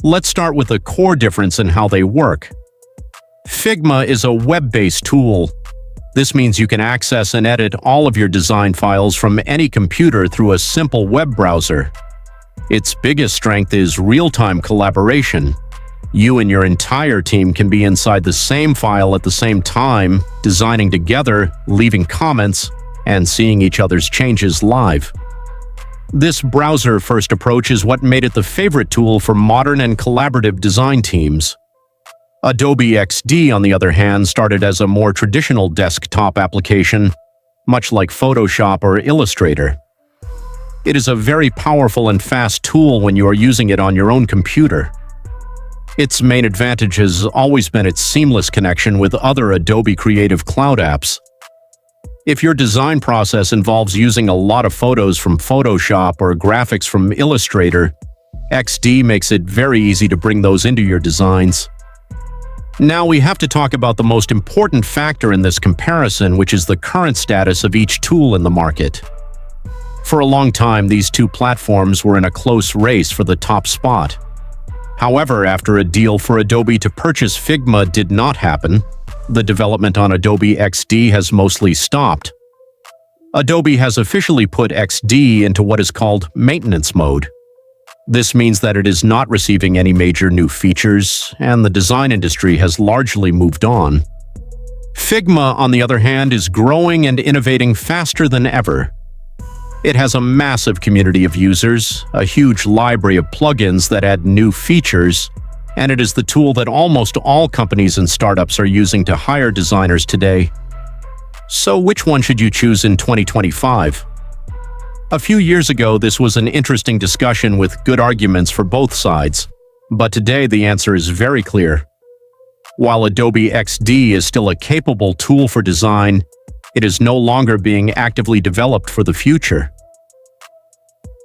Let's start with the core difference in how they work. Figma is a web-based tool. This means you can access and edit all of your design files from any computer through a simple web browser. Its biggest strength is real-time collaboration. You and your entire team can be inside the same file at the same time, designing together, leaving comments, and seeing each other's changes live. This browser-first approach is what made it the favorite tool for modern and collaborative design teams. Adobe XD, on the other hand, started as a more traditional desktop application, much like Photoshop or Illustrator. It is a very powerful and fast tool when you are using it on your own computer. Its main advantage has always been its seamless connection with other Adobe Creative Cloud apps. If your design process involves using a lot of photos from Photoshop or graphics from Illustrator, XD makes it very easy to bring those into your designs. Now we have to talk about the most important factor in this comparison, which is the current status of each tool in the market. For a long time, these two platforms were in a close race for the top spot. However, after a deal for Adobe to purchase Figma did not happen, the development on Adobe XD has mostly stopped. Adobe has officially put XD into what is called maintenance mode. This means that it is not receiving any major new features, and the design industry has largely moved on. Figma, on the other hand, is growing and innovating faster than ever. It has a massive community of users, a huge library of plugins that add new features, and it is the tool that almost all companies and startups are using to hire designers today. So which one should you choose in 2025? A few years ago, this was an interesting discussion with good arguments for both sides, but today the answer is very clear. While Adobe XD is still a capable tool for design, it is no longer being actively developed for the future.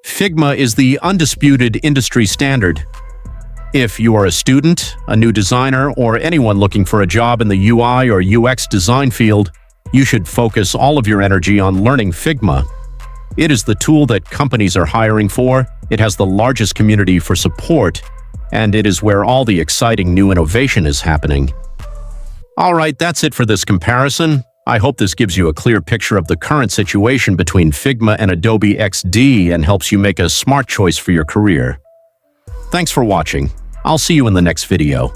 Figma is the undisputed industry standard. If you are a student, a new designer, or anyone looking for a job in the UI or UX design field, you should focus all of your energy on learning Figma. It is the tool that companies are hiring for, it has the largest community for support, and it is where all the exciting new innovation is happening. Alright, that's it for this comparison. I hope this gives you a clear picture of the current situation between Figma and Adobe XD and helps you make a smart choice for your career. Thanks for watching. I'll see you in the next video.